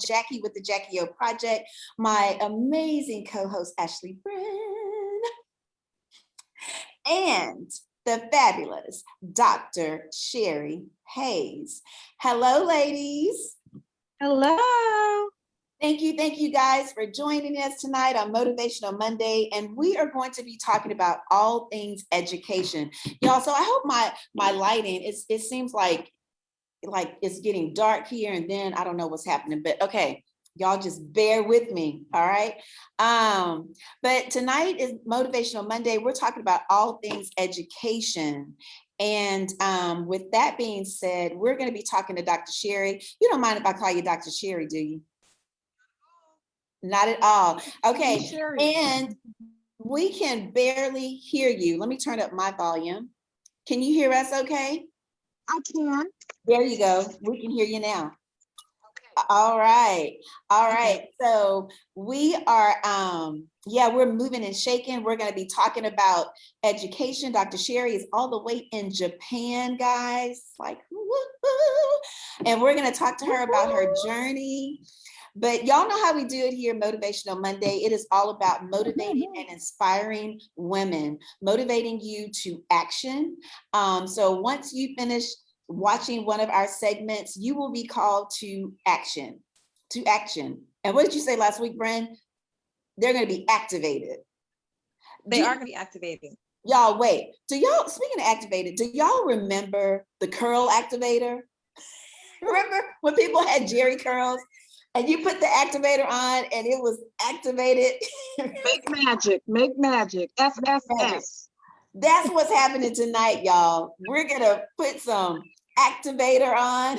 Jacquie with the Jackie Project, my amazing co-host Ashley Bren, and the fabulous Dr. Cheri Hayes. Hello, ladies. Hello. Thank you guys for joining us tonight on Motivational Monday, and we are going to be talking about all things education, y'all. So I hope my lighting, it seems like it's getting dark here, and then I don't know what's happening, but okay, y'all just bear with me, all right? But tonight is Motivational Monday. We're talking about all things education. And with that being said, we're going to be talking to Dr. Cheri. You don't mind if I call you Dr. Cheri, do you? Not at all. Okay, and we can barely hear you. Let me turn up my volume. Can you hear us okay? I can. There you go. We can hear you now. Okay. All right. Okay. So we are, we're moving and shaking. We're going to be talking about education. Dr. Cheri is all the way in Japan, guys. Like, woo-hoo. And we're going to talk to her about her journey. But y'all know how we do it here, Motivational Monday. It is all about motivating and inspiring women, motivating you to action. So once you finish watching one of our segments, you will be called to action, And what did you say last week, Bren? They're going to be activated. They are going to be activated. Y'all, wait. Speaking of activated, do y'all remember the curl activator? Remember when people had Jerry curls? And you put the activator on and it was activated. Make magic, SSS. That's what's happening tonight, y'all. We're gonna put some activator on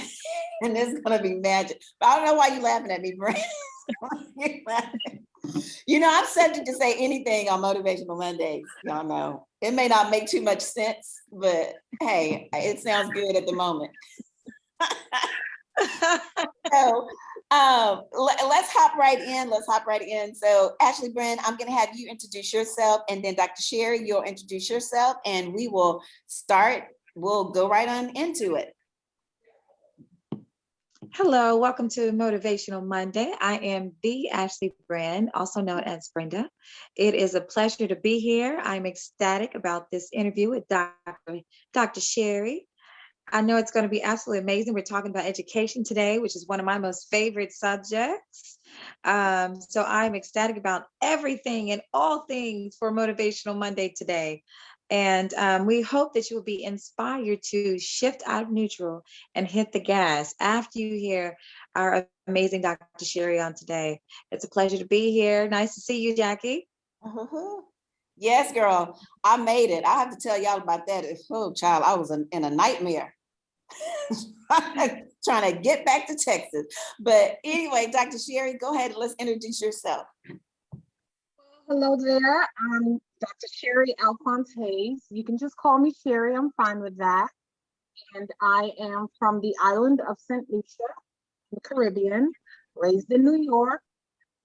and it's gonna be magic. But I don't know why you're laughing at me, Brent. You know, I'm subject to say anything on Motivational Mondays. Y'all know. It may not make too much sense, but hey, it sounds good at the moment. So let's hop right in. So Ashley Bren, I'm going to have you introduce yourself, and then Dr. Cheri, you'll introduce yourself, and we will start. We'll go right on into it. Hello, welcome to Motivational Monday. I am the Ashley Bren, also known as Brenda. It is a pleasure to be here. I'm ecstatic about this interview with Dr. Cheri. I know it's going to be absolutely amazing. We're talking about education today, which is one of my most favorite subjects. So I'm ecstatic about everything and all things for Motivational Monday today. And we hope that you will be inspired to shift out of neutral and hit the gas after you hear our amazing Dr. Cheri on today. It's a pleasure to be here. Nice to see you, Jackie. Yes, girl, I made it. I have to tell y'all about that. Oh, child, I was in a nightmare. Trying to get back to Texas. But anyway, Dr. Cheri, go ahead and let's introduce yourself. Hello there. I'm Dr. Cheri Alphonse Hayes. You can just call me Cheri. I'm fine with that. And I am from the island of St. Lucia, the Caribbean, raised in New York,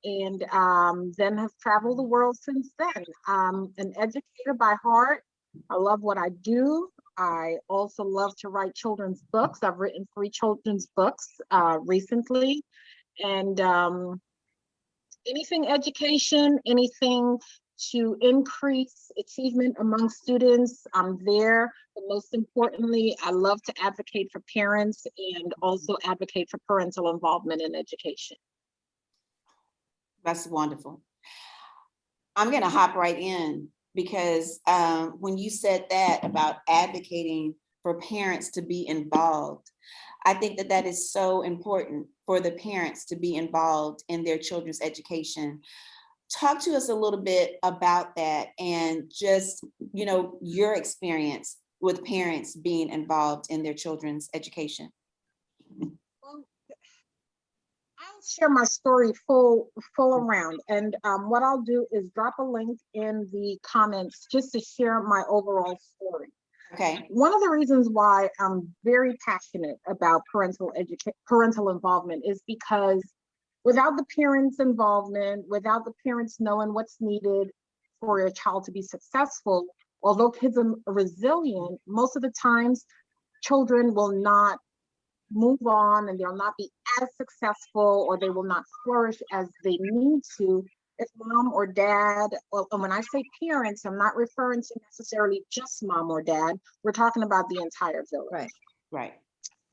and then have traveled the world since then. I'm an educator by heart. I love what I do. I also love to write children's books. I've written 3 children's books recently. And anything education, anything to increase achievement among students, I'm there. But most importantly, I love to advocate for parents and also advocate for parental involvement in education. That's wonderful. I'm going to hop right in because when you said that about advocating for parents to be involved, I think that that is so important for the parents to be involved in their children's education. Talk to us a little bit about that and just, you know, your experience with parents being involved in their children's education. Well, I'll share my story full around, and what I'll do is drop a link in the comments just to share my overall story. Okay. One of the reasons why I'm very passionate about parental involvement is because without the parents' involvement, without the parents knowing what's needed for a child to be successful, although kids are resilient, most of the times children will not move on and they'll not be as successful, or they will not flourish as they need to if mom or dad, and when I say parents, I'm not referring to necessarily just mom or dad. We're talking about the entire village. Right. Right.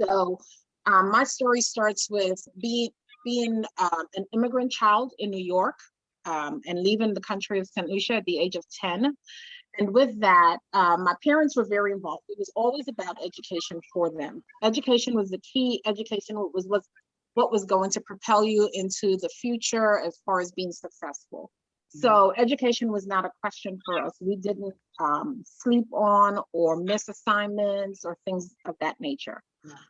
So my story starts with being an immigrant child in New York, and leaving the country of St. Lucia at the age of 10. And with that, my parents were very involved. It was always about education for them. Education was the key. Education was what was going to propel you into the future as far as being successful. So education was not a question for us. We didn't sleep on or miss assignments or things of that nature.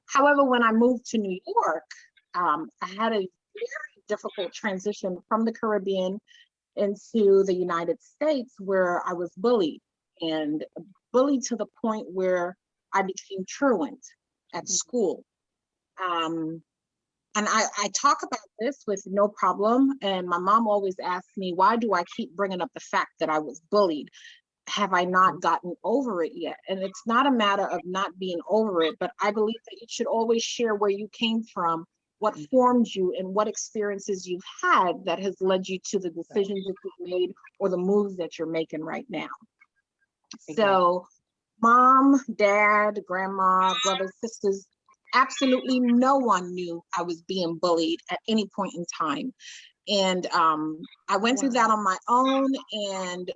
However, when I moved to New York, I had a very difficult transition from the Caribbean into the United States, where I was bullied, and bullied to the point where I became truant at school. And I talk about this with no problem. And my mom always asks me, why do I keep bringing up the fact that I was bullied? Have I not gotten over it yet? And it's not a matter of not being over it, but I believe that you should always share where you came from, what formed you, and what experiences you've had that has led you to the decisions that you've made or the moves that you're making right now. So mom, dad, grandma, brothers, sisters, absolutely no one knew I was being bullied at any point in time. And I went through that on my own, and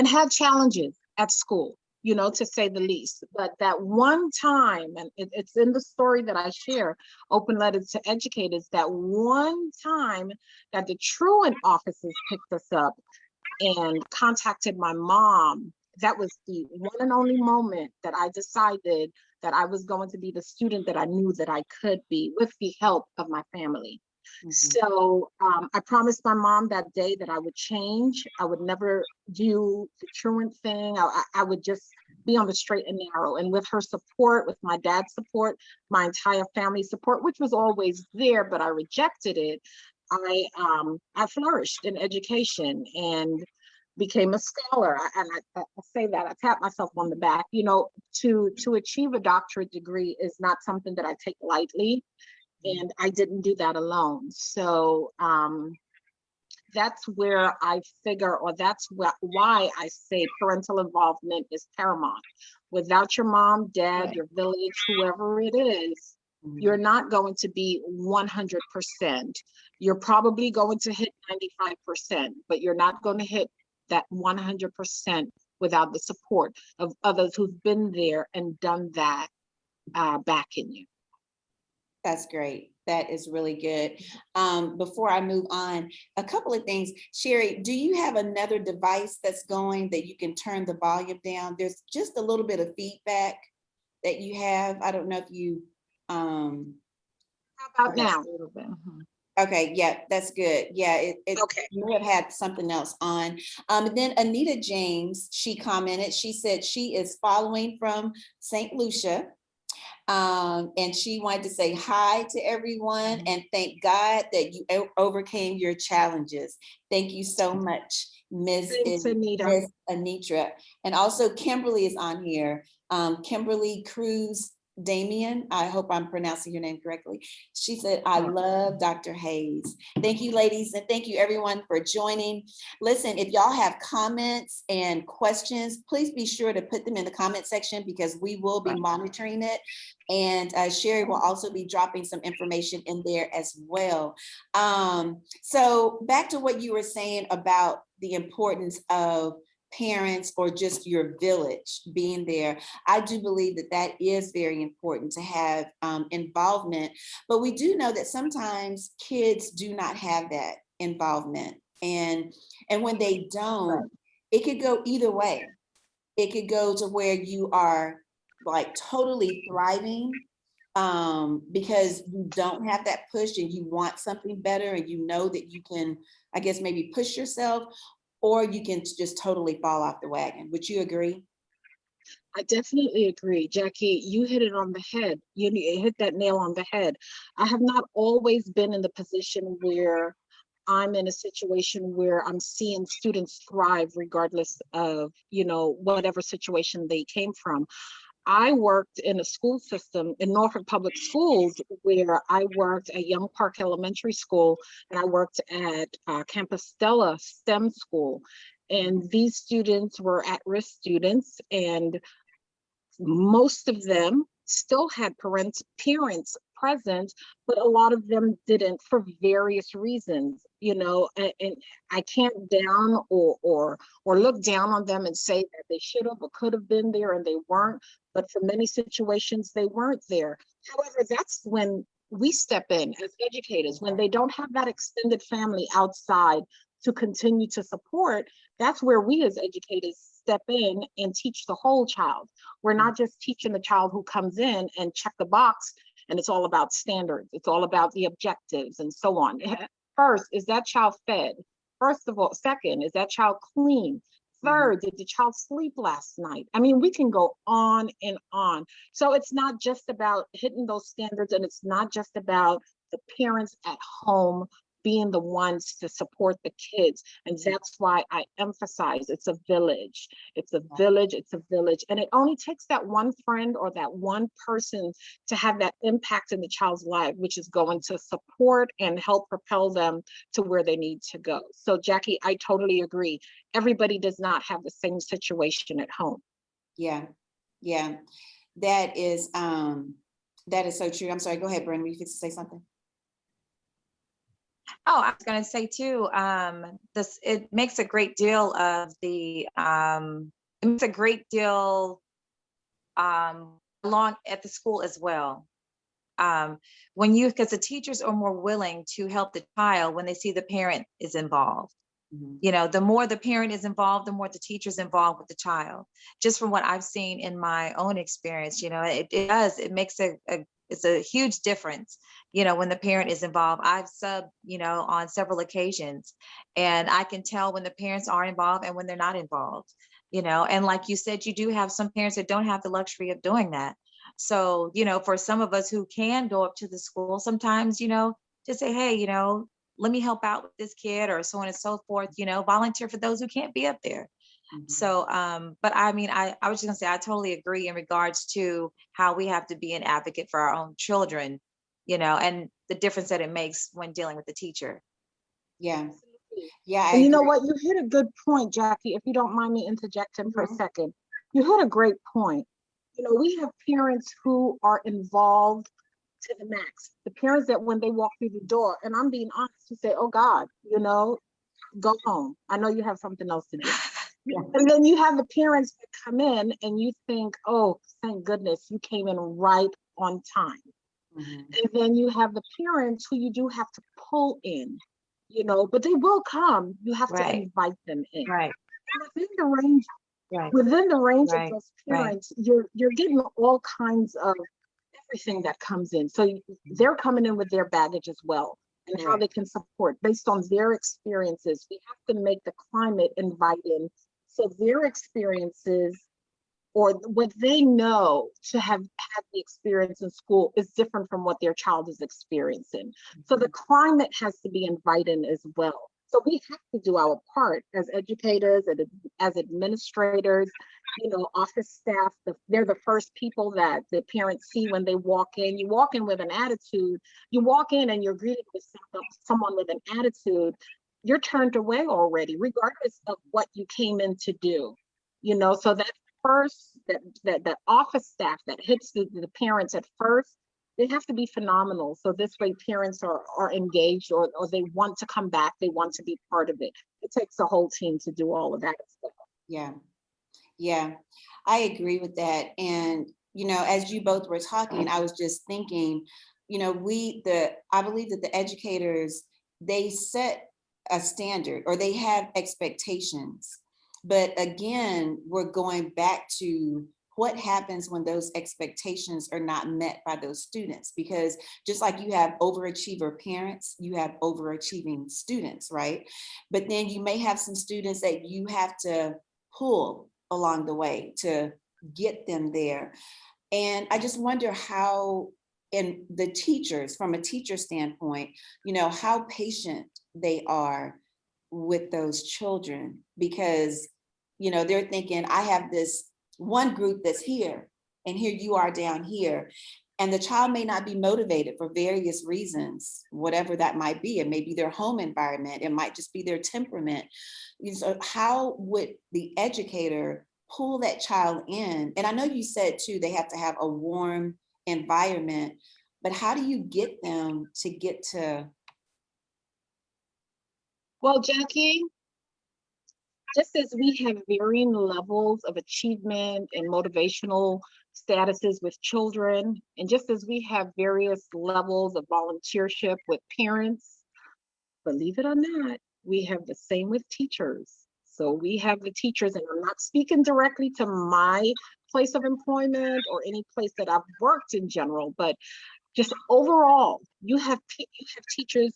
had challenges at school, you know, to say the least. But that one time, and it's in the story that I share, Open Letters to Educators, that one time that the truant officers picked us up and contacted my mom, that was the one and only moment that I decided that I was going to be the student that I knew that I could be, with the help of my family. So I promised my mom that day that I would change. I would never do the truant thing. I would just be on the straight and narrow. And with her support, with my dad's support, my entire family support, which was always there, but I rejected it, I flourished in education and became a scholar. And I say that, I tap myself on the back. You know, to achieve a doctorate degree is not something that I take lightly. And I didn't do that alone. So that's where I figure, or that's why I say parental involvement is paramount. Without your mom, dad, your village, whoever it is, you're not going to be 100%. You're probably going to hit 95%, but you're not going to hit that 100% without the support of others who've been there and done that backing you. That's great. That is really good. Before I move on, a couple of things. Cheri, do you have another device that's going that you can turn the volume down? There's just a little bit of feedback that you have. I don't know if you How about now? A little bit. Okay, yeah, that's good. Yeah, it Okay. may have had something else on. Then Anita James, she commented, she said she is following from St. Lucia. And she wanted to say hi to everyone and thank God that you overcame your challenges. Thank you so much, Ms. Anitra. And also Kimberly is on here. Kimberly Cruz Damien, I hope I'm pronouncing your name correctly. She said, I love Dr. Hayes. Thank you, ladies, and thank you everyone for joining. Listen, if y'all have comments and questions, please be sure to put them in the comment section because we will be monitoring it. And Cheri will also be dropping some information in there as well. So back to what you were saying about the importance of parents or just your village being there. I do believe that that is very important to have involvement, but we do know that sometimes kids do not have that involvement. And when they don't, it could go either way. It could go to where you are like totally thriving because you don't have that push and you want something better and you know that you can, I guess, maybe push yourself, or you can just totally fall off the wagon. Would you agree? I definitely agree, Jackie. You hit it on the head. You hit that nail on the head. I have not always been in the position where I'm in a situation where I'm seeing students thrive regardless of, you know, whatever situation they came from. I worked in a school system in Norfolk Public Schools, where I worked at Young Park Elementary School, and I worked at Compostela STEM School. And these students were at-risk students, and most of them still had parents present, but a lot of them didn't for various reasons, and I can't down or look down on them and say that they should have or could have been there and they weren't, but for many situations they weren't there. However, that's when we step in as educators, when they don't have that extended family outside to continue to support. That's where we as educators step in and teach the whole child. We're not just teaching the child who comes in and check the box and it's all about standards. It's all about the objectives and so on. First, is that child fed? First of all, second, is that child clean? Third, did the child sleep last night? I mean, we can go on and on. So it's not just about hitting those standards, and it's not just about the parents at home being the ones to support the kids. And that's why I emphasize it's a village. It's a village, it's a village. And it only takes that one friend or that one person to have that impact in the child's life, which is going to support and help propel them to where they need to go. So Jackie, I totally agree. Everybody does not have the same situation at home. Yeah, yeah, that is so true. I'm sorry, go ahead, Brenda, you could say something. Oh, I was going to say too, it makes a great deal of it makes a great deal along at the school as well. Because the teachers are more willing to help the child when they see the parent is involved. The more the parent is involved, the more the teacher's involved with the child. Just from what I've seen in my own experience, it makes it's a huge difference, when the parent is involved. I've subbed, on several occasions, and I can tell when the parents are involved and when they're not involved, and like you said, you do have some parents that don't have the luxury of doing that. So, for some of us who can go up to the school sometimes, just say, hey, let me help out with this kid, or so on and so forth, volunteer for those who can't be up there. So, but I mean, I was just gonna say, I totally agree in regards to how we have to be an advocate for our own children, and the difference that it makes when dealing with the teacher. Yeah. Yeah. And you know what? You hit a good point, Jackie, if you don't mind me interjecting for a second. You hit a great point. We have parents who are involved to the max. The parents that when they walk through the door, and I'm being honest, you say, oh God, go home. I know you have something else to do. Yeah. And then you have the parents that come in and you think, oh, thank goodness you came in right on time. And then you have the parents who you do have to pull in, but they will come. You have to invite them in. Right. Within the range of those parents, you're getting all kinds of everything that comes in. So they're coming in with their baggage as well, and how they can support based on their experiences. We have to make the climate inviting, so their experiences or what they know to have had the experience in school is different from what their child is experiencing. So the climate has to be inviting as well. So we have to do our part as educators and as administrators, office staff. They're the first people that the parents see when they walk in. You walk in with an attitude. You walk in and you're greeted with someone with an attitude. You're turned away already, regardless of what you came in to do. So that first, that office staff that hits the parents at first, they have to be phenomenal. So this way parents are engaged, or they want to come back. They want to be part of it. It takes a whole team to do all of that as well. Yeah. Yeah, I agree with that. And, as you both were talking, I was just thinking, I believe that the educators, they set a standard, or they have expectations. But again, we're going back to what happens when those expectations are not met by those students, because just like you have overachiever parents, you have overachieving students, right? But then you may have some students that you have to pull along the way to get them there. And I just wonder how, in the teachers, from a teacher standpoint, how patient they are with those children, because they're thinking, I have this one group that's here, and here you are down here. And the child may not be motivated for various reasons, whatever that might be. It may be their home environment. It might just be their temperament. So how would the educator pull that child in? And I know you said too, they have to have a warm environment, but how do you get them to get to? Well, Jackie, just as we have varying levels of achievement and motivational statuses with children, and just as we have various levels of volunteership with parents, believe it or not, we have the same with teachers. So we have the teachers, and I'm not speaking directly to my place of employment or any place that I've worked in general, but just overall, you have teachers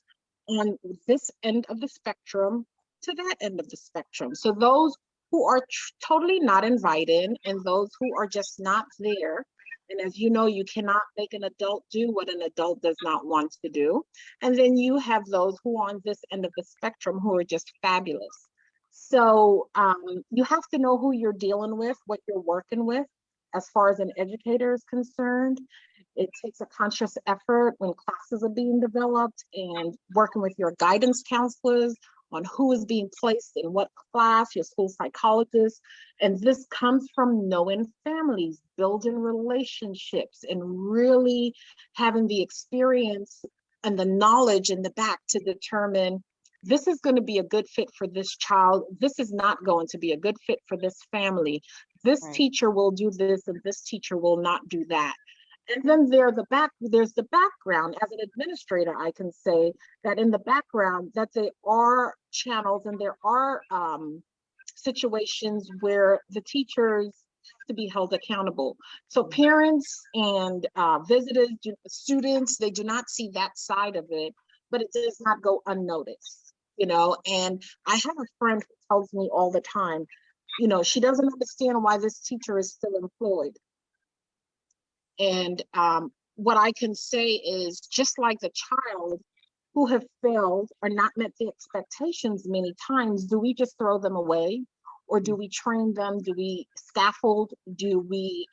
on this end of the spectrum to that end of the spectrum. So those who are totally not invited and those who are just not there. And as you know, you cannot make an adult do what an adult does not want to do. And then you have those who are on this end of the spectrum who are just fabulous. So you have to know who you're dealing with, what you're working with. As far as an educator is concerned, it takes a conscious effort when classes are being developed and working with your guidance counselors on who is being placed in what class, your school psychologist. And this comes from knowing families, building relationships, and really having the experience and the knowledge in the back to determine this is going to be a good fit for this child. This is not going to be a good fit for this family. This teacher will do this and this teacher will not do that. And then there's the background. As an administrator, I can say that in the background that there are channels and there are situations where the teachers have to be held accountable. So parents and visitors, students, they do not see that side of it, but it does not go unnoticed, you know. And I have a friend who tells me all the time, you know, she doesn't understand why this teacher is still employed. And what I can say is, just like the child who have failed or not met the expectations many times, do we just throw them away? Or do we train them? Do we scaffold? Do we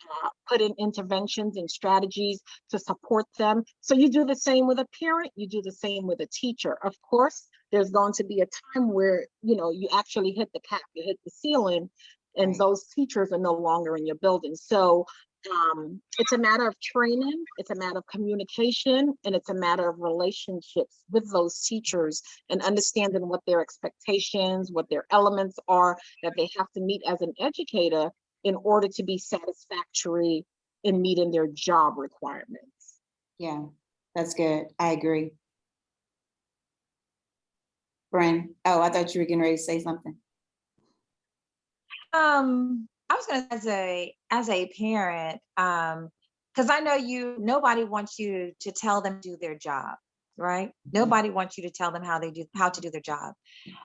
put in interventions and strategies to support them? So you do the same with a parent, you do the same with a teacher. Of course, there's going to be a time where, you know, you actually hit the cap, you hit the ceiling, and those teachers are no longer in your building. So it's a matter of training, it's a matter of communication, and it's a matter of relationships with those teachers and understanding what their expectations, what their elements are that they have to meet as an educator in order to be satisfactory in meeting their job requirements. Yeah, that's good. I agree. Bren, oh, I thought you were getting ready to say something. I was gonna say, as a parent, because I know nobody wants you to tell them to do their job, right? Nobody wants you to tell them how to do their job.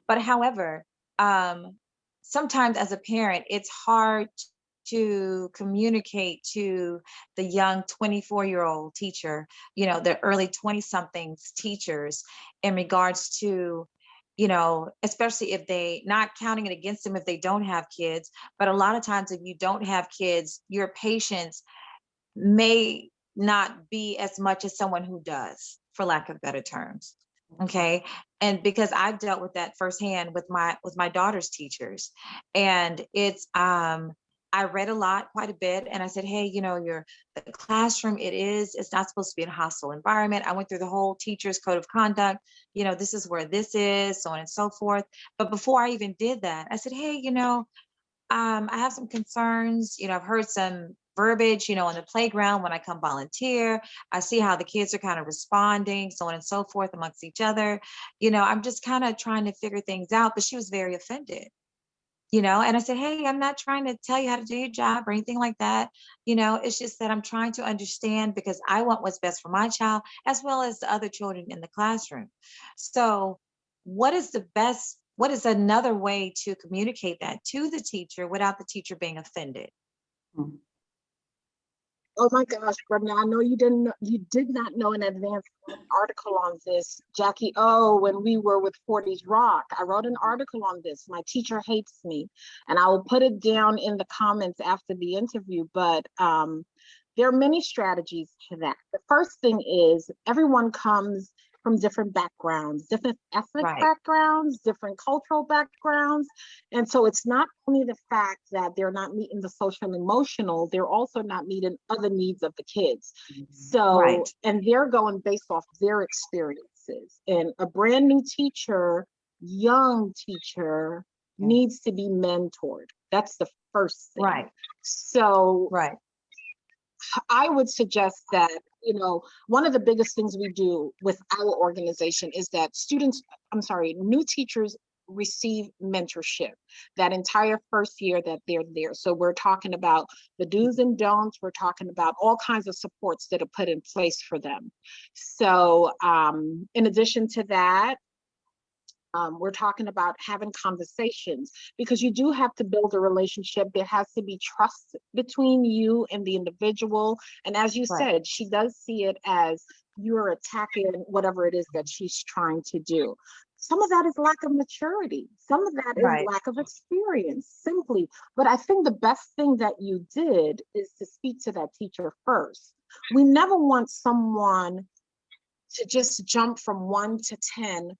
But however, sometimes as a parent, it's hard to communicate to the young 24-year-old teacher, you know, the early 20-somethings teachers in regards to, you know, especially if they, not counting it against them if they don't have kids, but a lot of times if you don't have kids, your patience may not be as much as someone who does, for lack of better terms. Okay. And because I've dealt with that firsthand with my daughter's teachers, and it's, I read a lot, quite a bit, and I said, hey, you know, the classroom, it's not supposed to be a hostile environment. I went through the whole teacher's code of conduct, you know, this is where this is, so on and so forth. But before I even did that, I said, hey, you know, I have some concerns. You know, I've heard some verbiage, you know, on the playground when I come volunteer. I see how the kids are kind of responding, so on and so forth amongst each other. You know, I'm just kind of trying to figure things out, but she was very offended. You know, and I said, hey, I'm not trying to tell you how to do your job or anything like that. You know, it's just that I'm trying to understand because I want what's best for my child as well as the other children in the classroom. So what is another way to communicate that to the teacher without the teacher being offended? Oh my gosh, Brenda, I know you did not know in advance an article on this. Jackie O, when we were with 40s Rock, I wrote an article on this. My teacher hates me, and I will put it down in the comments after the interview, but there are many strategies to that. The first thing is everyone comes from different backgrounds, different ethnic Right. backgrounds, different cultural backgrounds. And so it's not only the fact that they're not meeting the social and emotional, they're also not meeting other needs of the kids. So, Right. and they're going based off their experiences. And a brand new teacher, young teacher, needs to be mentored. That's the first thing. Right. So Right. I would suggest that, you know, one of the biggest things we do with our organization is that new teachers receive mentorship that entire first year that they're there. So we're talking about the do's and don'ts. We're talking about all kinds of supports that are put in place for them. So in addition to that, we're talking about having conversations, because you do have to build a relationship. There has to be trust between you and the individual. And as you said, she does see it as you're attacking whatever it is that she's trying to do. Some of that is lack of maturity. Some of that is lack of experience, simply. But I think the best thing that you did is to speak to that teacher first. We never want someone to just jump from 1 to 10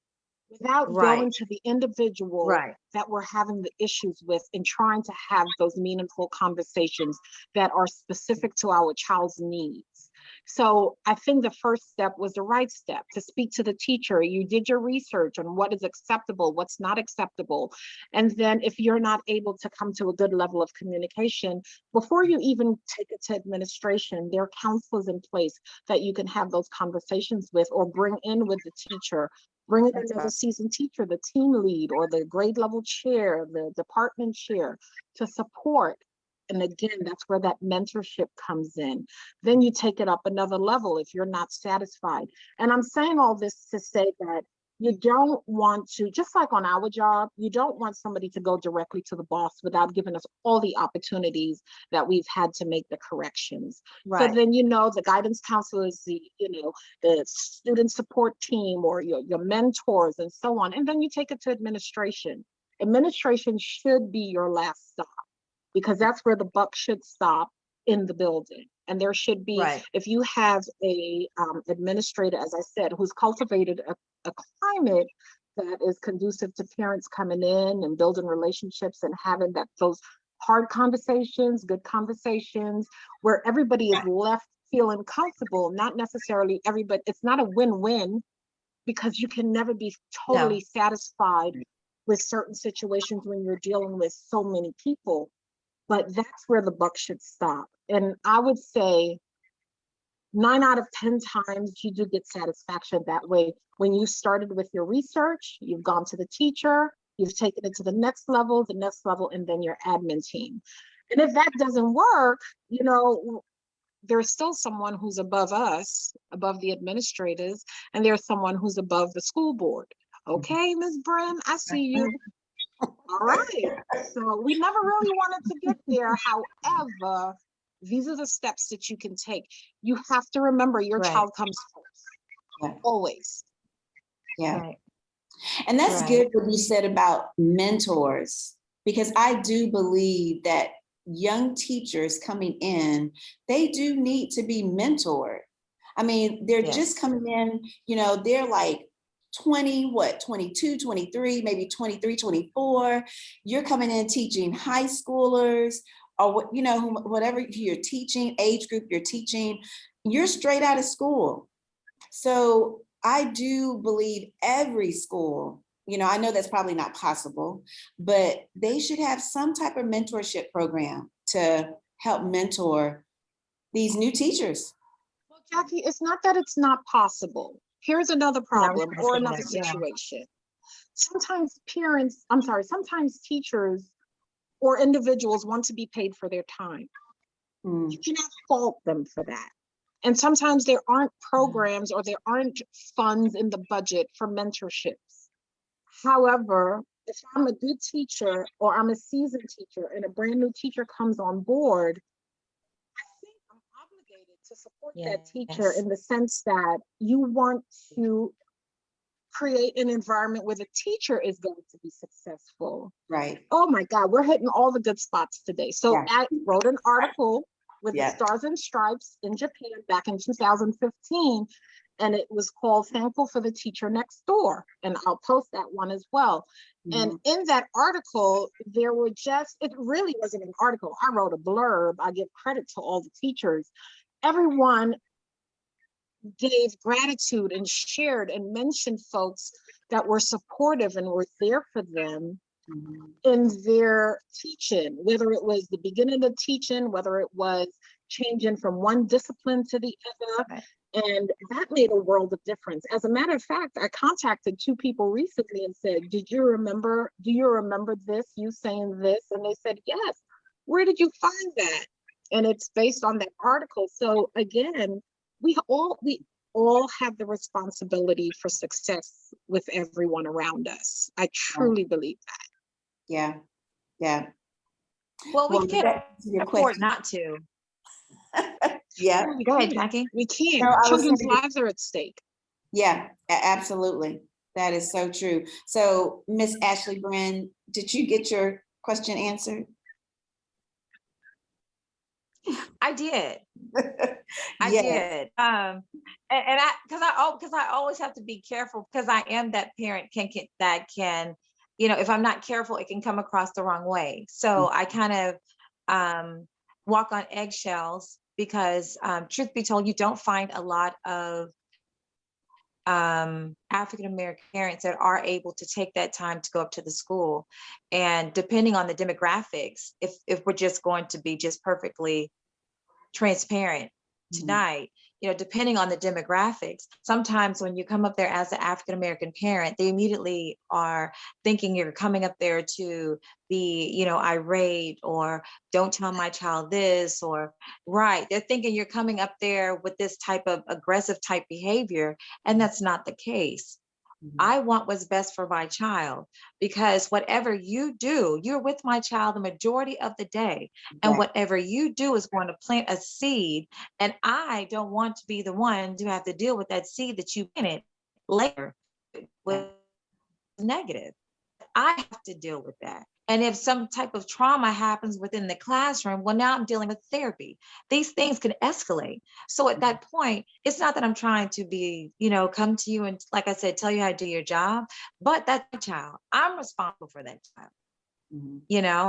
without going to the individual that we're having the issues with and trying to have those meaningful conversations that are specific to our child's needs. So I think the first step was the right step, to speak to the teacher. You did your research on what is acceptable, what's not acceptable. And then if you're not able to come to a good level of communication, before you even take it to administration, there are counselors in place that you can have those conversations with, or bring in with the teacher. Bring in another seasoned teacher, the team lead, or the grade level chair, the department chair, to support. And again, that's where that mentorship comes in. Then you take it up another level if you're not satisfied. And I'm saying all this to say that you don't want to, just like on our job, you don't want somebody to go directly to the boss without giving us all the opportunities that we've had to make the corrections. So then, you know, the guidance counselors, the student support team, or your mentors and so on. And then you take it to administration. Administration should be your last stop, because that's where the buck should stop, in the building. And there should be, if you have a administrator, as I said, who's cultivated a climate that is conducive to parents coming in and building relationships and having those hard conversations, good conversations, where everybody is left feeling comfortable, not necessarily everybody, it's not a win-win, because you can never be totally satisfied with certain situations when you're dealing with so many people. But that's where the buck should stop. And I would say 9 out of 10 times you do get satisfaction that way. When you started with your research, you've gone to the teacher, you've taken it to the next level, and then your admin team. And if that doesn't work, you know, there's still someone who's above us, above the administrators, and there's someone who's above the school board. Okay, Ms. Brim, I see you. All right, so we never really wanted to get there. However, these are the steps that you can take. You have to remember your child comes first, always. And that's good what you said about mentors, because I do believe that young teachers coming in, they do need to be mentored. I mean, they're just coming in, you know, they're like 22, 23, maybe 23, 24. You're coming in teaching high schoolers, or what, you know, whatever you're teaching, age group you're teaching, you're straight out of school. So I do believe every school, you know, I know that's probably not possible, but they should have some type of mentorship program to help mentor these new teachers. Well, Jackie, it's not that it's not possible. Here's another problem or another situation. Sometimes sometimes teachers or individuals want to be paid for their time. You cannot fault them for that. And sometimes there aren't programs or there aren't funds in the budget for mentorships. However, if I'm a good teacher or I'm a seasoned teacher and a brand new teacher comes on board, I think I'm to support that teacher in the sense that you want to create an environment where the teacher is going to be successful. Right. Oh my God, we're hitting all the good spots today. So I wrote an article with the Stars and Stripes in Japan back in 2015, and it was called Thankful for the Teacher Next Door. And I'll post that one as well. And in that article, there were it really wasn't an article. I wrote a blurb. I give credit to all the teachers. Everyone gave gratitude and shared and mentioned folks that were supportive and were there for them in their teaching, whether it was the beginning of teaching, whether it was changing from one discipline to the other. And that made a world of difference. As a matter of fact, I contacted 2 people recently and said, do you remember this, you saying this? And they said, yes. Where did you find that? And it's based on that article. So again, we all have the responsibility for success with everyone around us. I truly believe that. Yeah. Yeah. Well, we can't afford not to. Yeah. Go ahead, Jackie. We can't. Children's lives are at stake. Yeah, absolutely. That is so true. So, Miss Ashley Bren, did you get your question answered? I did. I did. And because I always have to be careful because I am that parent that can, if I'm not careful, it can come across the wrong way. So I kind of walk on eggshells because truth be told, you don't find a lot of African-American parents that are able to take that time to go up to the school. And depending on the demographics, if we're just going to be just perfectly transparent tonight, depending on the demographics, sometimes when you come up there as an African-American parent, they immediately are thinking you're coming up there to be, irate or don't tell my child this or they're thinking you're coming up there with this type of aggressive type behavior. And that's not the case. I want what's best for my child because whatever you do, you're with my child the majority of the day. And whatever you do is going to plant a seed. And I don't want to be the one to have to deal with that seed that you planted later with negative. I have to deal with that. And if some type of trauma happens within the classroom, well, now I'm dealing with therapy. These things can escalate. So at that point, it's not that I'm trying to be, come to you and, like I said, tell you how to do your job, but that's my child. I'm responsible for that child.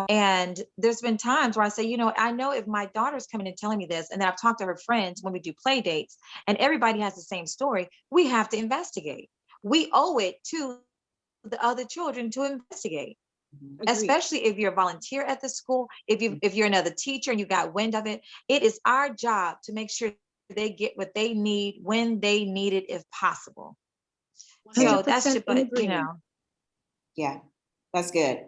And there's been times where I say, I know if my daughter's coming and telling me this, and then I've talked to her friends when we do play dates, and everybody has the same story, we have to investigate. We owe it to the other children to investigate. Agreed. Especially if you're a volunteer at the school, if you're another teacher and you got wind of it, it is our job to make sure they get what they need when they need it, if possible. So that's just, Yeah, that's good.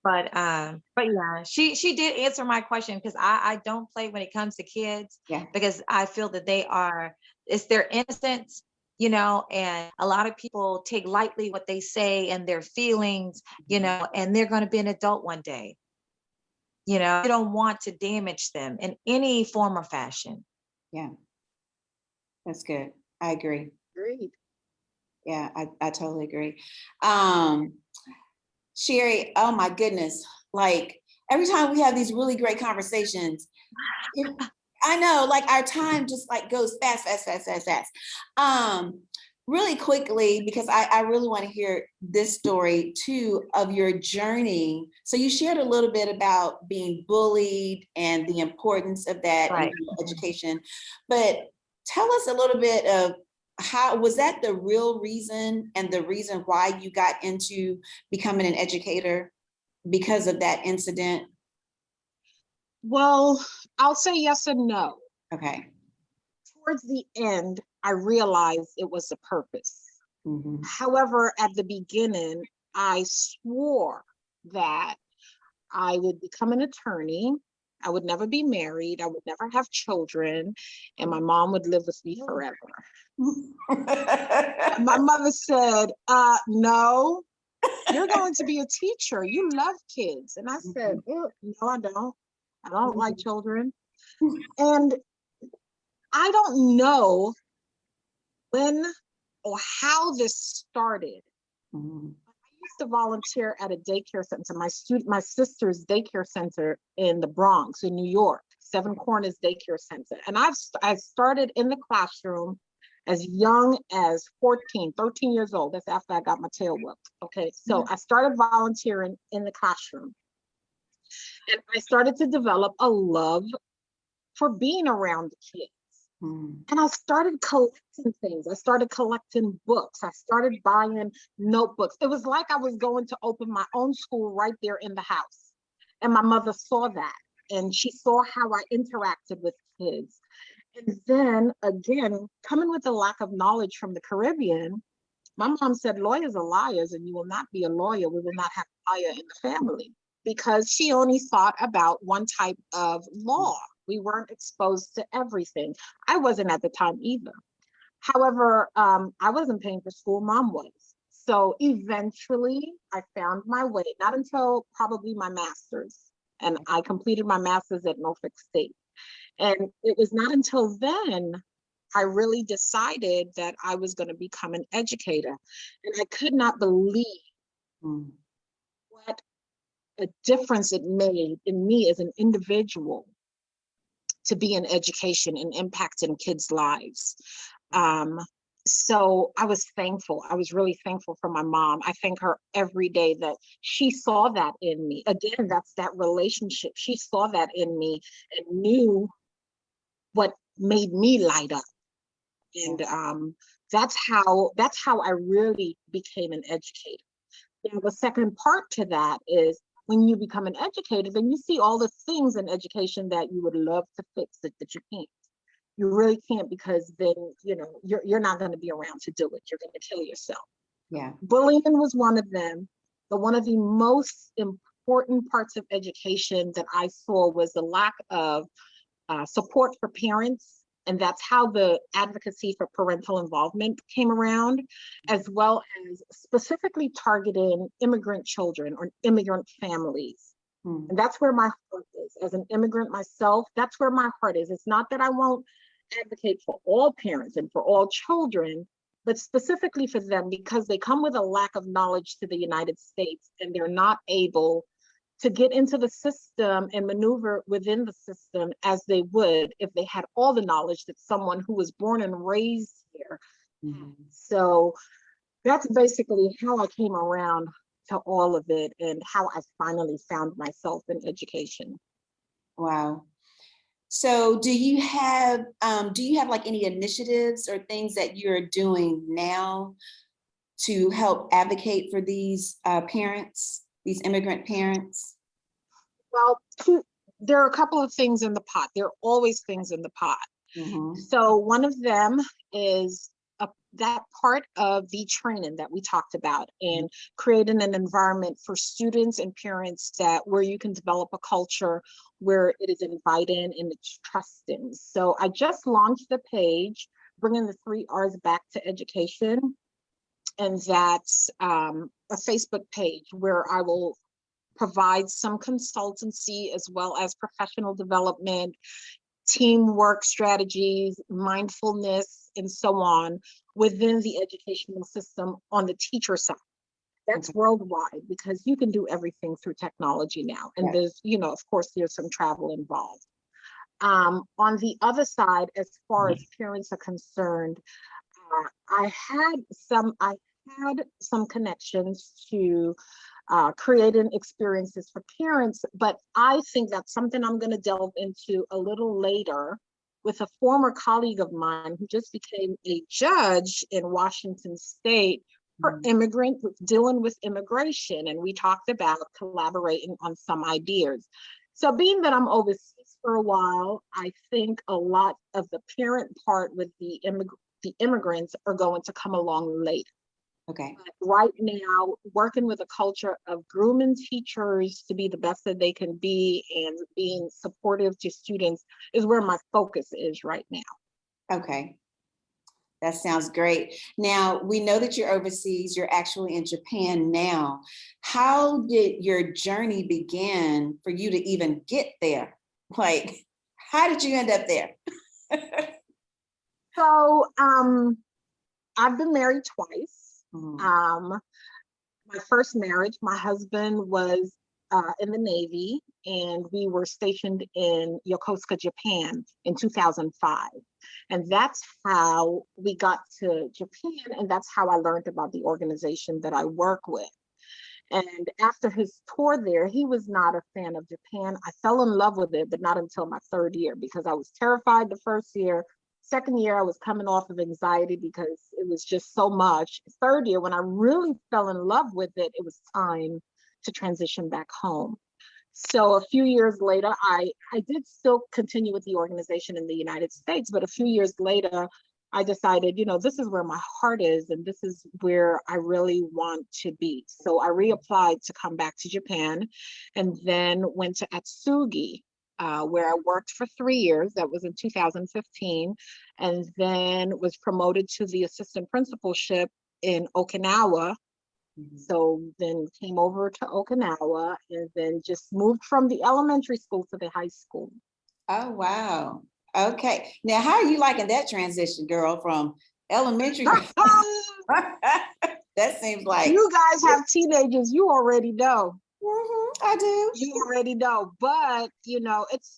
But yeah, she did answer my question because I don't play when it comes to kids because I feel that it's their innocence. And a lot of people take lightly what they say and their feelings, and they're going to be an adult one day. You don't want to damage them in any form or fashion. Yeah, that's good. I agree. Agreed. Yeah, I totally agree. Cheri, oh my goodness. Like every time we have these really great conversations, I know, like our time just like goes fast. Really quickly, because I really want to hear this story too of your journey. So you shared a little bit about being bullied and the importance of that in education, but tell us a little bit of how, was that the real reason and the reason why you got into becoming an educator because of that incident? Well, I'll say yes and no. Okay. Towards the end, I realized it was a purpose. However, at the beginning, I swore that I would become an attorney. I would never be married. I would never have children. And my mom would live with me forever. My mother said, no, you're going to be a teacher. You love kids. And I said, no, I don't. I don't like children. And I don't know when or how this started. Mhm. I used to volunteer at a daycare center, my sister's daycare center in the Bronx, in New York, Seven Corners Daycare Center. And I started in the classroom as young as 13 years old. That's after I got my tail whooped. Okay, so I started volunteering in the classroom. And I started to develop a love for being around the kids. And I started collecting things. I started collecting books. I started buying notebooks. It was like I was going to open my own school right there in the house. And my mother saw that. And she saw how I interacted with kids. And then again, coming with a lack of knowledge from the Caribbean, my mom said, lawyers are liars and you will not be a lawyer. We will not have a lawyer in the family, because she only thought about one type of law. We weren't exposed to everything. I wasn't at the time either. However, I wasn't paying for school, mom was. So eventually I found my way, not until probably my master's. And I completed my master's at Norfolk State. And it was not until then I really decided that I was going to become an educator. And I could not believe what a difference it made in me as an individual to be in education and impacting kids' lives. So I was thankful. I was really thankful for my mom. I thank her every day that she saw that in me. Again, that's that relationship. She saw that in me and knew what made me light up. And that's how I really became an educator. Now, the second part to that is when you become an educator, then you see all the things in education that you would love to fix that you can't. You really can't, because then, you know, you're not going to be around to do it. You're going to kill yourself. Yeah. Bullying was one of them, but one of the most important parts of education that I saw was the lack of support for parents. And that's how the advocacy for parental involvement came around, as well as specifically targeting immigrant children or immigrant families. And that's where my heart is. As an immigrant myself, that's where my heart is. It's not that I won't advocate for all parents and for all children, but specifically for them, because they come with a lack of knowledge to the United States and they're not able to get into the system and maneuver within the system as they would if they had all the knowledge that someone who was born and raised here. So that's basically how I came around to all of it and how I finally found myself in education. Wow. So do you have like any initiatives or things that you're doing now to help advocate for these parents, these immigrant parents? Well, there are a couple of things in the pot. There are always things in the pot. So one of them is that part of the training that we talked about, and creating an environment for students and parents where you can develop a culture where it is inviting and it's trusting. So I just launched the page, bringing the 3 R's back to education. And that's a Facebook page where I will provide some consultancy as well as professional development, teamwork strategies, mindfulness, and so on within the educational system on the teacher side. That's worldwide, because you can do everything through technology now. And there's, you know, of course, there's some travel involved. On the other side, as far as parents are concerned, I had some connections to creating experiences for parents, but I think that's something I'm going to delve into a little later with a former colleague of mine who just became a judge in Washington State for immigrants dealing with immigration. And we talked about collaborating on some ideas. So being that I'm overseas for a while, I think a lot of the parent part with the immigrants are going to come along later. Okay. But right now, working with a culture of grooming teachers to be the best that they can be and being supportive to students is where my focus is right now. Okay. That sounds great. Now, we know that you're overseas, you're actually in Japan now. How did your journey begin for you to even get there? Like, how did you end up there? So I've been married twice. Mhm. My first marriage, my husband was in the Navy, and we were stationed in Yokosuka, Japan in 2005. And that's how we got to Japan, and that's how I learned about the organization that I work with. And after his tour there, he was not a fan of Japan. I fell in love with it, but not until my third year, because I was terrified the first year. Second year, I was coming off of anxiety because it was just so much. Third year, when I really fell in love with it, it was time to transition back home. So a few years later, I did still continue with the organization in the United States, but a few years later, I decided, this is where my heart is, and this is where I really want to be. So I reapplied to come back to Japan, and then went to Atsugi, where I worked for 3 years. That was in 2015, and then was promoted to the assistant principalship in Okinawa. Mhm. So then came over to Okinawa, and then just moved from the elementary school to the high school. Oh, wow. Okay. Now, how are you liking that transition, girl, from elementary? That seems like, You guys have teenagers, you already know. I do. You already know, but it's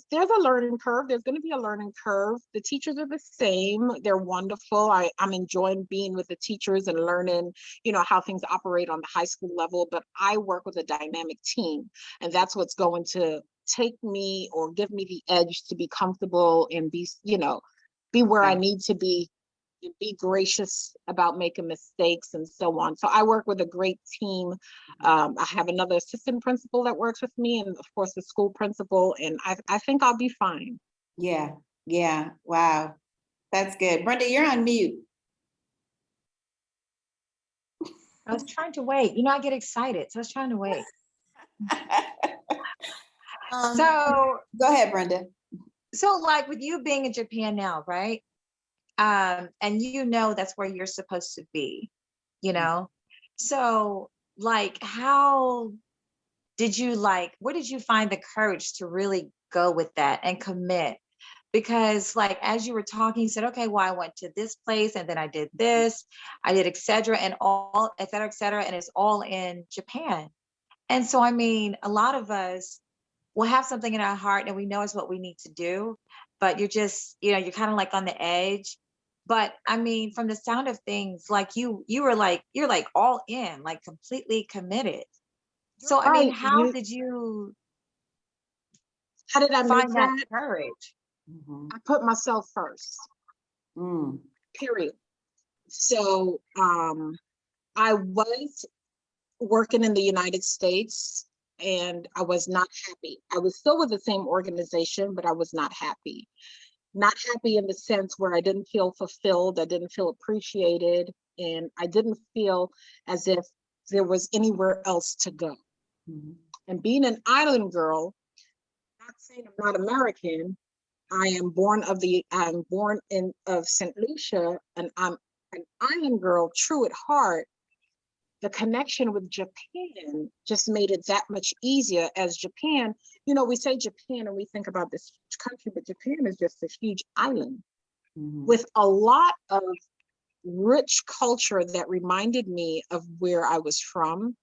there's a learning curve. There's going to be a learning curve. The teachers are the same. They're wonderful. I'm enjoying being with the teachers and learning, how things operate on the high school level. But I work with a dynamic team, and that's what's going to take me or give me the edge to be comfortable and be where I need to be gracious about making mistakes and so on. So I work with a great team. I have another assistant principal that works with me, and of course the school principal, and I think I'll be fine. Yeah. Yeah. Wow. That's good. Brenda, you're on mute. I was trying to wait. I get excited, so I was trying to wait. So, Go ahead, Brenda. like with you being in Japan now, right? And that's where you're supposed to be, So, how did you where did you find the courage to really go with that and commit? Because as you were talking, you said, okay, well, I went to this place and then I did this, I did et cetera, and all et cetera, and it's all in Japan. And so, I mean, a lot of us will have something in our heart and we know it's what we need to do, but you're just, you're kind of on the edge. But I mean, from the sound of things, you're all in, completely committed. So, I mean, Right. How did I make find that that? courage? Mhm. I put myself first, Mm. period. So I was working in the United States, and I was not happy. I was still with the same organization, but I was not happy. Not happy in the sense where I didn't feel fulfilled, I didn't feel appreciated, and I didn't feel as if there was anywhere else to go. Mhm. And being an island girl, not saying I'm not American, I'm born of St. Lucia, and I'm an island girl, true at heart. The connection with Japan just made it that much easier, as Japan, we say Japan and we think about this huge country, but Japan is just a huge island Mhm. with a lot of rich culture that reminded me of where I was from.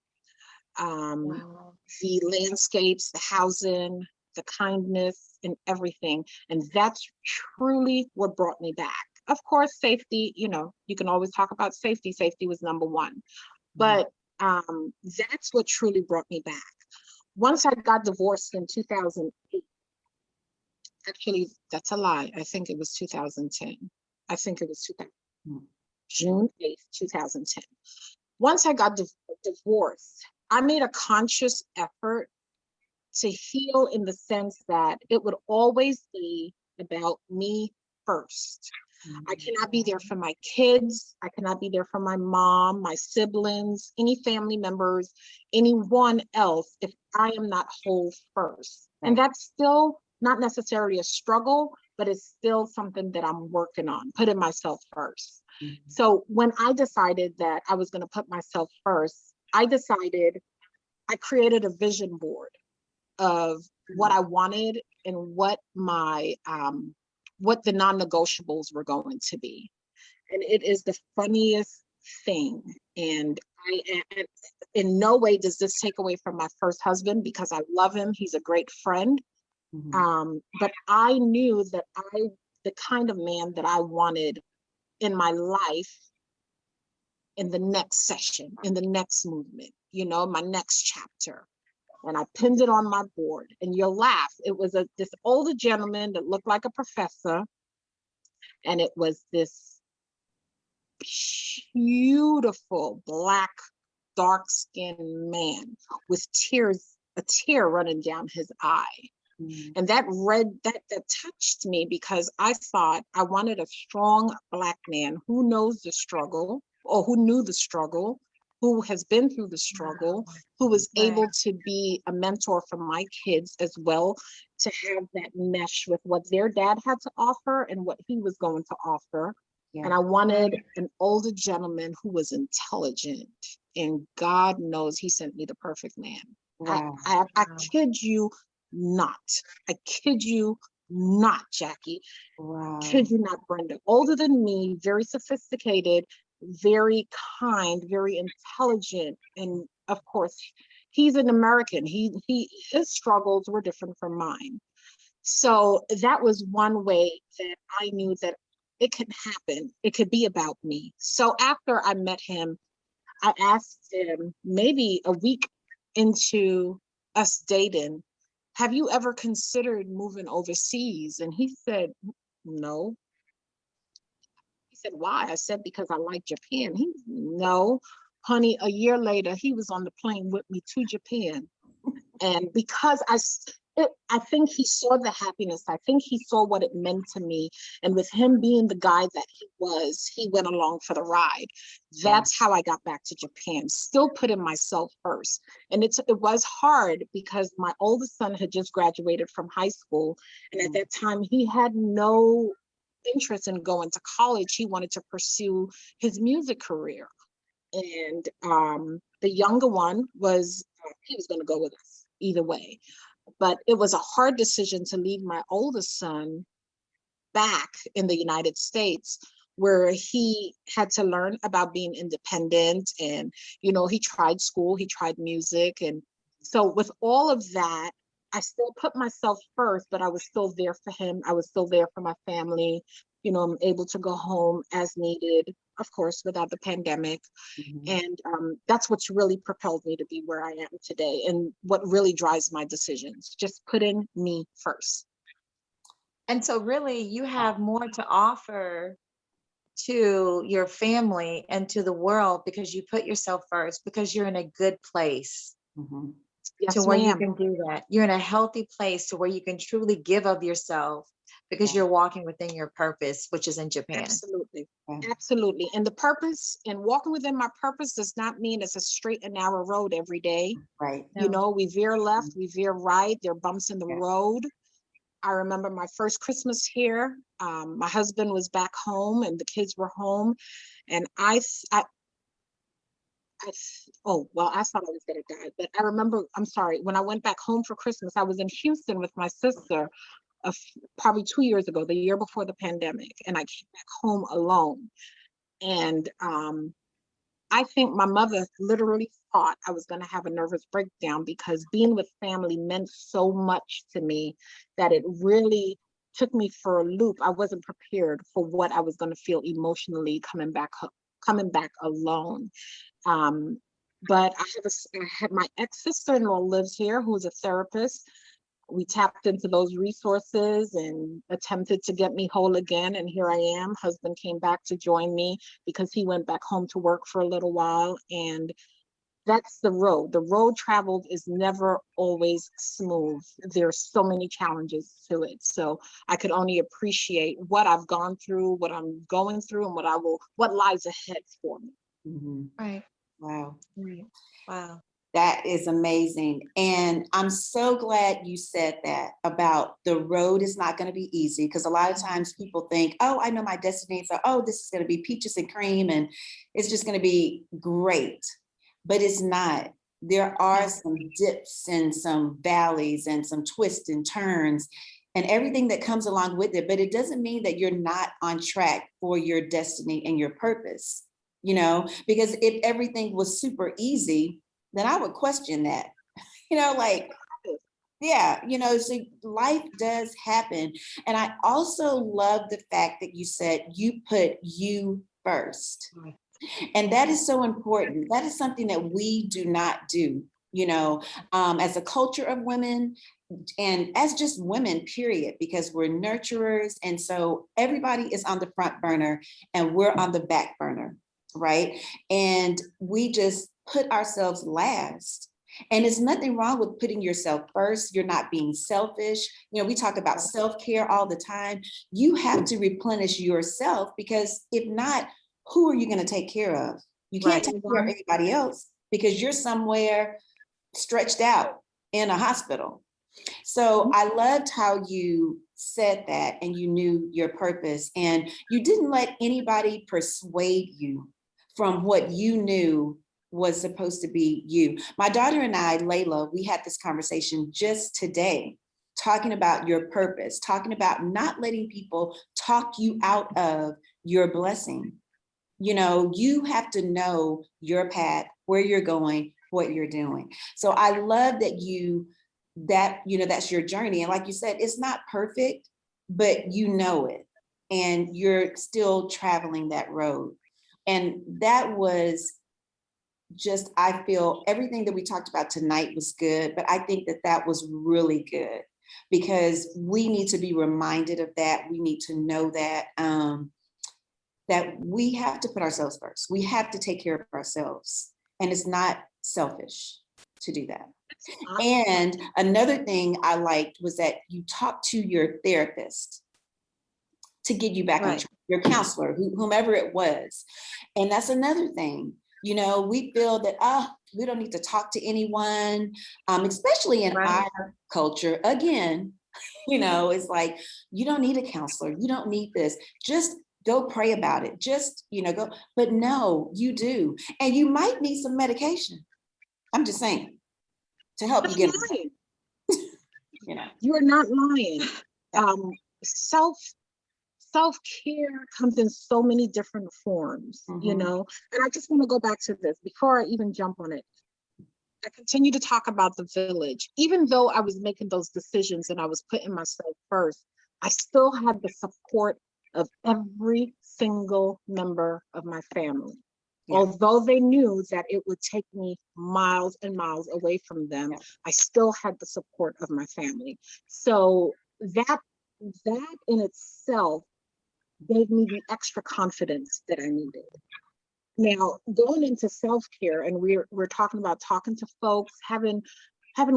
Wow. The landscapes, the housing, the kindness, and everything. And that's truly what brought me back. Of course, safety, you can always talk about safety. Safety was number one. But that's what truly brought me back. Once I got divorced in 2008, actually, that's a lie. I think it was 2010. I think it was 2000, June 8th, 2010. Once I got divorced, I made a conscious effort to heal, in the sense that it would always be about me first. I cannot be there for my kids. I cannot be there for my mom, my siblings, any family members, anyone else if I am not whole first. And that's still not necessarily a struggle, but it's still something that I'm working on, putting myself first. So when I decided that I was going to put myself first, I created a vision board of what I wanted and what my what the non-negotiables were going to be. And it is the funniest thing. And in no way does this take away from my first husband, because I love him. He's a great friend. But I knew that the kind of man that I wanted in my life, in the next session, in the next movement, you know, my next chapter. And I pinned it on my board, and you'll laugh. It was this older gentleman that looked like a professor. And it was this beautiful black, dark-skinned man with a tear running down his eye. And that touched me, because I thought I wanted a strong Black man who knows the struggle, or who knew the struggle, who has been through the struggle, who was able to be a mentor for my kids as well, to have that mesh with what their dad had to offer and what he was going to offer. And I wanted an older gentleman who was intelligent, and God knows he sent me the perfect man. I kid you not. I kid you not, Jackie. Kid you not, Brenda. Older than me, very sophisticated, very kind, very intelligent. And of course, he's an American. His struggles were different from mine. So that was one way that I knew that it could happen. It could be about me. So after I met him, I asked him, maybe a week into us dating, have you ever considered moving overseas? And he said, no. He said, why? I said, because I like Japan. No, honey, a year later, he was on the plane with me to Japan. And because I think he saw the happiness. I think he saw what it meant to me. And with him being the guy that he went along for the ride. That's how I got back to Japan, still putting myself first. And it was hard, because my oldest son had just graduated from high school. And at that time, he had no interest in going to college. He wanted to pursue his music career. And the younger one he was going to go with us either way. But it was a hard decision to leave my oldest son back in the United States, where he had to learn about being independent. And, you know, he tried school, he tried music. And so with all of that, I still put myself first, but I was still there for him. I was still there for my family. You know, I'm able to go home as needed, of course, without the pandemic. And that's what's really propelled me to be where I am today, and what really drives my decisions, just putting me first. And so really you have more to offer to your family and to the world, because you put yourself first, because you're in a good place Yes, to where you ma'am. can do that. You're in a healthy place to where you can truly give of yourself, because you're walking within your purpose, which is in Japan. Absolutely. Absolutely. And the purpose, and walking within my purpose, does not mean it's a straight and narrow road every day. You know, we veer left, we veer right, there are bumps in the road. I remember my first Christmas here. My husband was back home and the kids were home. And I thought I was gonna die. But I remember, I'm sorry, when I went back home for Christmas, I was in Houston with my sister probably 2 years ago, the year before the pandemic. And I came back home alone. And I think my mother literally thought I was gonna have a nervous breakdown, because being with family meant so much to me that it really took me for a loop. I wasn't prepared for what I was gonna feel emotionally coming back alone. But I had my ex-sister-in-law lives here, who's a therapist. We tapped into those resources and attempted to get me whole again. And here I am. Husband came back to join me because he went back home to work for a little while. And that's the road. The road traveled is never always smooth. There's so many challenges to it. So I could only appreciate what I've gone through, what I'm going through, and what lies ahead for me. Right. Wow. Right. Wow. That is amazing. And I'm so glad you said that about the road is not going to be easy, because a lot of times people think, oh, I know my destiny. So, oh, this is going to be peaches and cream and it's just going to be great. But it's not. There are some dips and some valleys and some twists and turns. and everything that comes along with it. But it doesn't mean that you're not on track for your destiny and your purpose, you know, because if everything was super easy, then I would question that, you know, like, yeah, you know, so life does happen. And I also love the fact that you said you put you first. And that is so important. That is something that we do not do, you know, as a culture of women and as just women, period, because we're nurturers. And so everybody is on the front burner and we're on the back burner, right? And we just put ourselves last. And there's nothing wrong with putting yourself first. You're not being selfish. You know, we talk about self-care all the time. You have to replenish yourself, because if not, who are you going to take care of? You can't take care of anybody else because you're somewhere stretched out in a hospital. So I loved how you said that, and you knew your purpose, and you didn't let anybody persuade you from what you knew was supposed to be you. My daughter and I, Layla, we had this conversation just today, talking about your purpose, talking about not letting people talk you out of your blessing. You know, you have to know your path, where you're going, what you're doing. So I love that you know, that's your journey. And like you said, it's not perfect, but you know it, and you're still traveling that road. And that was just, I feel everything that we talked about tonight was good, but I think that that was really good, because we need to be reminded of that. We need to know that, that we have to put ourselves first. We have to take care of ourselves, and it's not selfish to do that. And another thing I liked was that you talked to your therapist to get you back on track, your counselor, whomever it was. And that's another thing. You know, we feel that, we don't need to talk to anyone, especially in our culture. Again, you know, it's like, you don't need a counselor. You don't need this. Just go pray about it. Just, you know, go. But no, you do. And you might need some medication. I'm just saying, to help you get it. You know, you are not lying. Self-care comes in so many different forms, you know, and I just want to go back to this before I even jump on it. I continue to talk about the village. Even though I was making those decisions and I was putting myself first, I still had the support of every single member of my family. Yeah. Although they knew that it would take me miles and miles away from them, I still had the support of my family. So that in itself gave me the extra confidence that I needed. Now, going into self-care, and we're talking about talking to folks, having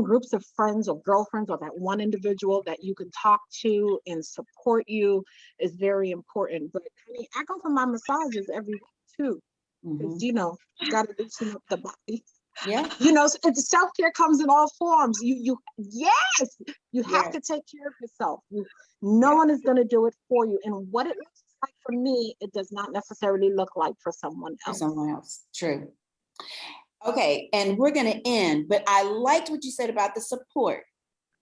groups of friends or girlfriends, or that one individual that you can talk to and support you, is very important. But I mean, I go for my massages every week too, because you know, you got to loosen up the body. Yeah. You know, self-care comes in all forms. You have to take care of yourself. No one is going to do it for you. And what it looks like for me, it does not necessarily look like for someone else. True. Okay, and we're going to end, but I liked what you said about the support,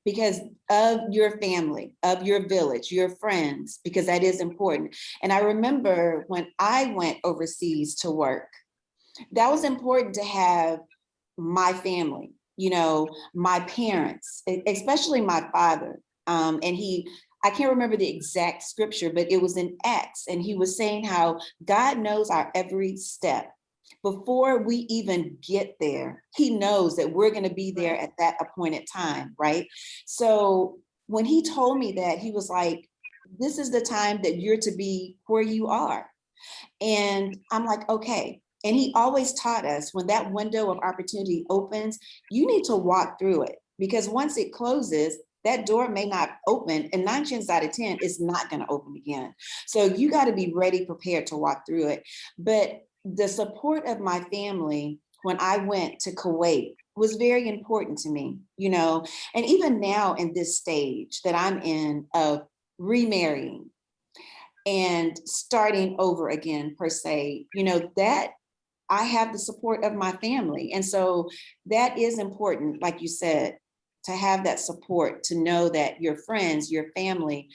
because of your family, of your village, your friends, because that is important. And I remember when I went overseas to work, that was important to have my family, you know, my parents, especially my father. And I can't remember the exact scripture, but it was in Acts. And he was saying how God knows our every step. Before we even get there, he knows that we're going to be there at that appointed time, right? So when he told me that, he was like, this is the time that you're to be where you are. And I'm like, okay. And he always taught us, when that window of opportunity opens, you need to walk through it, because once it closes, that door may not open, and 9 chances out of 10, it's not going to open again. So you got to be ready, prepared to walk through it. But the support of my family when I went to Kuwait was very important to me, you know, and even now in this stage that I'm in of remarrying and starting over again, per se, you know, that I have the support of my family. And so that is important, like you said, to have that support, to know that your friends, your family,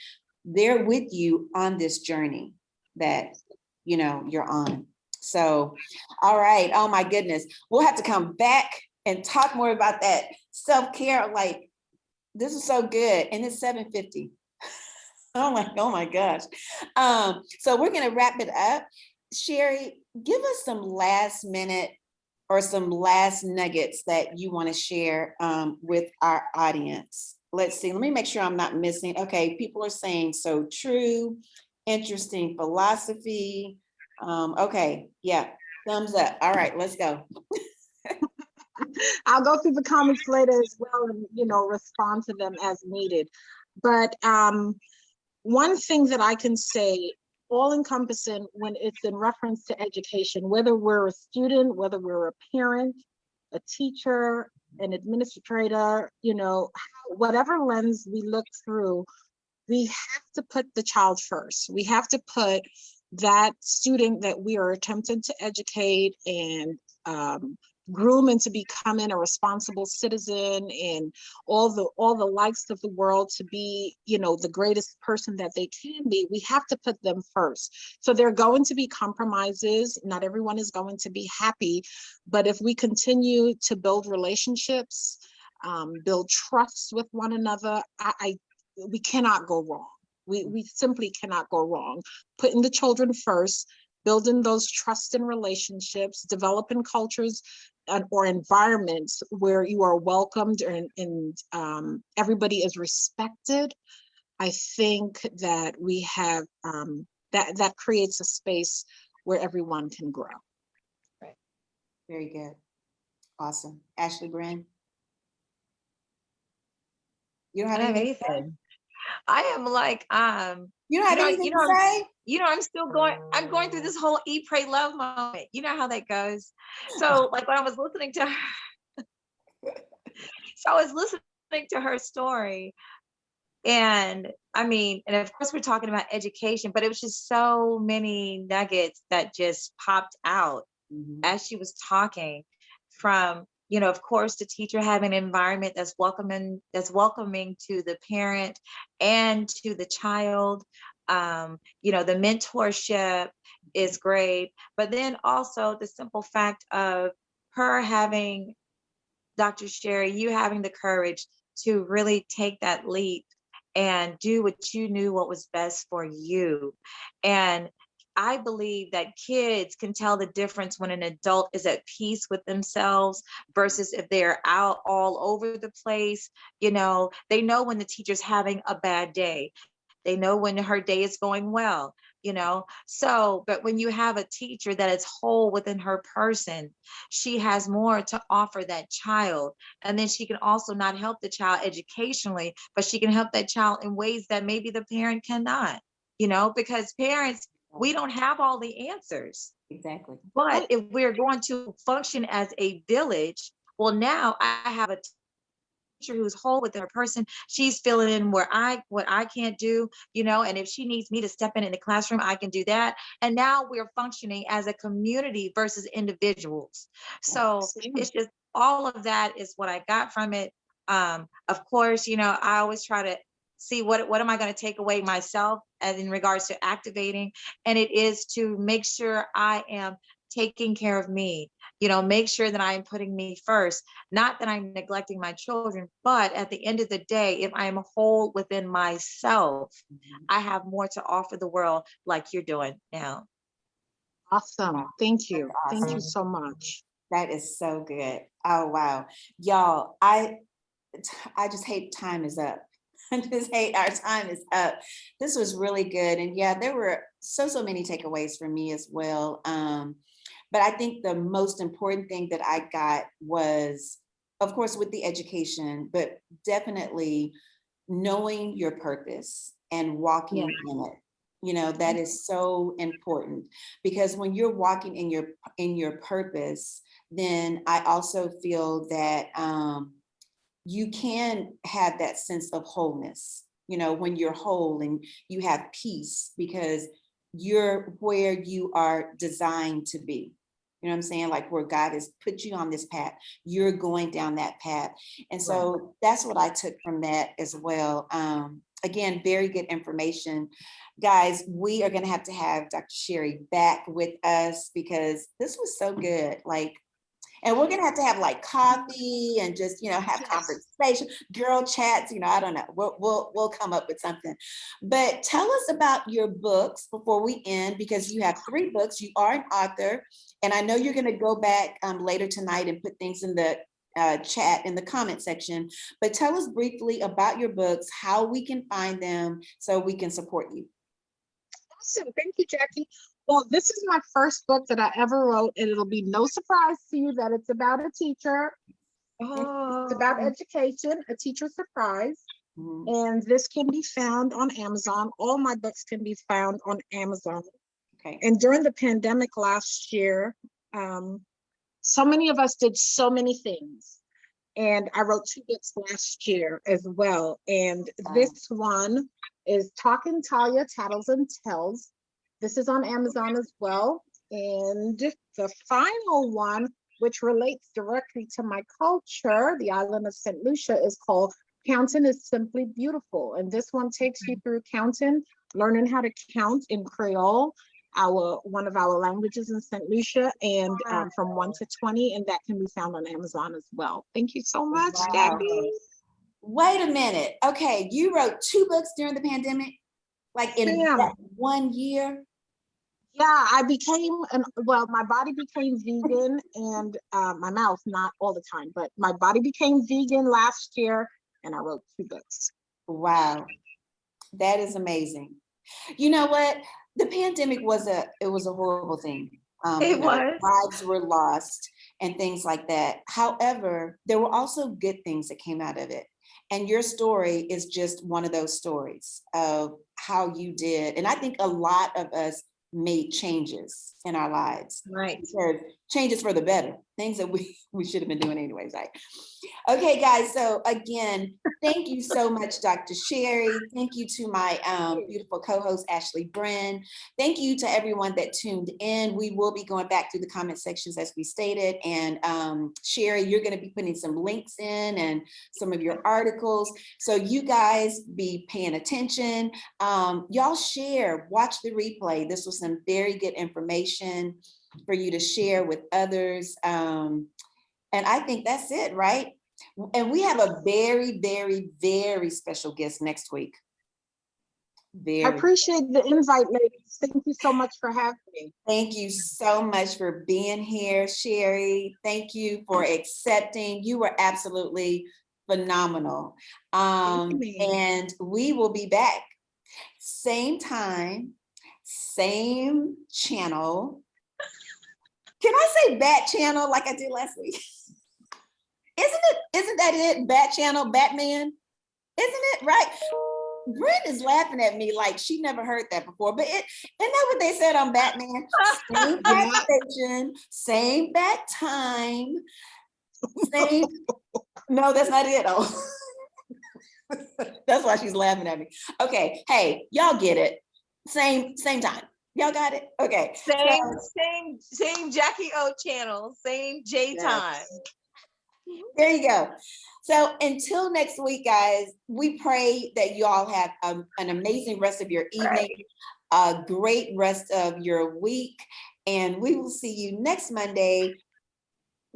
they're with you on this journey that, you know, you're on. So, all right. Oh my goodness. We'll have to come back and talk more about that self-care. Like, this is so good. And it's 7:50. Oh my gosh. So we're going to wrap it up. Cheri, give us some last minute or some last nuggets that you want to share with our audience. Let's see. Let me make sure I'm not missing. Okay. People are saying so true. Interesting philosophy. Okay. Yeah. Thumbs up. All right. Let's go. I'll go through the comments later as well and, you know, respond to them as needed. But one thing that I can say, all encompassing when it's in reference to education, whether we're a student, whether we're a parent, a teacher, an administrator, you know, whatever lens we look through, we have to put the child first. We have to put that student that we are attempting to educate and groom into becoming a responsible citizen and all the likes of the world to be, you know, the greatest person that they can be. We have to put them first. So there are going to be compromises. Not everyone is going to be happy, but if we continue to build relationships, build trust with one another, we cannot go wrong. We simply cannot go wrong. Putting the children first, building those trust and relationships, developing cultures or environments where you are welcomed and everybody is respected. I think that we have, that creates a space where everyone can grow. Right. Very good. Awesome. Ashley Brand. You don't I have don't have anything to say? anything. I am like, You don't have anything to say? I'm still I'm going through this whole eat, pray, love moment. You know how that goes. So like when I was listening to her, so I was listening to her story, and I mean, and of course we're talking about education, but it was just so many nuggets that just popped out as she was talking from, you know, of course, the teacher having an environment that's welcoming to the parent and to the child. You know, the mentorship is great, but then also the simple fact of her having, Dr. Cheri, you having the courage to really take that leap and do what you knew what was best for you. And I believe that kids can tell the difference when an adult is at peace with themselves versus if they're out all over the place. You know, they know when the teacher's having a bad day. They know when her day is going well, you know. So, but when you have a teacher that is whole within her person, she has more to offer that child. And then she can also not help the child educationally, but she can help that child in ways that maybe the parent cannot, you know, because parents, we don't have all the answers. Exactly. But if we're going to function as a village, well, now I have a teacher who's whole with her person. She's filling in what I can't do, you know, and if she needs me to step in the classroom, I can do that. And now we're functioning as a community versus individuals. So it's just all of that is what I got from it. Of course, you know, I always try to see what am I going to take away myself as in regards to activating, and it is to make sure I am taking care of me, you know, make sure that I am putting me first, not that I'm neglecting my children, but at the end of the day, if I am whole within myself, I have more to offer the world like you're doing now. Awesome. Thank you. Awesome. Thank you so much. That is so good. Oh, wow. Y'all, I just hate time is up. I just hate our time is up. This was really good. And yeah, there were so many takeaways for me as well. But I think the most important thing that I got was, of course, with the education, but definitely knowing your purpose and walking in it. You know, that is so important, because when you're walking in your purpose, then I also feel that you can have that sense of wholeness, you know, when you're whole and you have peace because you're where you are designed to be. You know what I'm saying? Like where God has put you on this path, you're going down that path. And so that's what I took from that as well. Again, very good information. Guys, we are going to have Dr. Cheri back with us because this was so good. Like, and we're going to have like coffee and just, you know, have conversation, girl chats, you know, I don't know. We'll come up with something. But tell us about your books before we end, because you have 3 books. You are an author, and I know you're going to go back later tonight and put things in the chat in the comment section. But tell us briefly about your books, how we can find them so we can support you. Awesome. Thank you, Jackie. Well, this is my first book that I ever wrote, and it'll be no surprise to you that it's about a teacher. It's about education, a teacher surprise. And this can be found on Amazon. All my books can be found on Amazon. Okay. And during the pandemic last year, so many of us did so many things. And I wrote 2 books last year as well. And this one is Talkin' Talia Tattles and Tells. This is on Amazon as well. And the final one, which relates directly to my culture, the island of St. Lucia, is called Counting is Simply Beautiful. And this one takes you through counting, learning how to count in Creole, one of our languages in St. Lucia, and from 1 to 20, and that can be found on Amazon as well. Thank you so much, Jackie. Wait a minute. Okay, you wrote 2 books during the pandemic, like in that 1 year? Yeah, I became my body became vegan, and my mouth, not all the time, but my body became vegan last year, and I wrote 2 books. Wow, that is amazing. You know what? The pandemic was a horrible thing. Lives were lost and things like that. However, there were also good things that came out of it. And your story is just one of those stories of how you did. And I think a lot of us made changes in our lives. Right. Changes for the better, things that we should have been doing anyways, right? Okay, guys, so again, thank you so much, Dr. Cheri. Thank you to my beautiful co-host, Ashley Bren. Thank you to everyone that tuned in. We will be going back through the comment sections as we stated. And Cheri, you're gonna be putting some links in and some of your articles. So you guys be paying attention. Y'all share, watch the replay. This was some very good information for you to share with others. And I think that's it, right? And we have a very, very, very special guest next week. I appreciate the invite, ladies. Thank you so much for having me. Thank you so much for being here, Cheri. Thank you for accepting. You were absolutely phenomenal. And we will be back. Same time, same channel. Can I say Bat Channel like I did last week? Isn't that it? Bat Channel, Batman? Isn't it right? Brent is laughing at me like she never heard that before, but isn't that what they said on Batman? Same bat station, same bat time, same. No, that's not it. Oh, that's why she's laughing at me. Okay, hey, y'all get it. Same time. Y'all got it? Okay. Same Jackie O channel, same J time. There you go. So until next week, guys, we pray that you all have an amazing rest of your evening, a great rest of your week, and we will see you next Monday,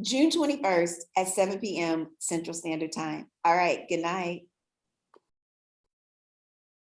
June 21st at 7 p.m. Central Standard Time. All right, good night.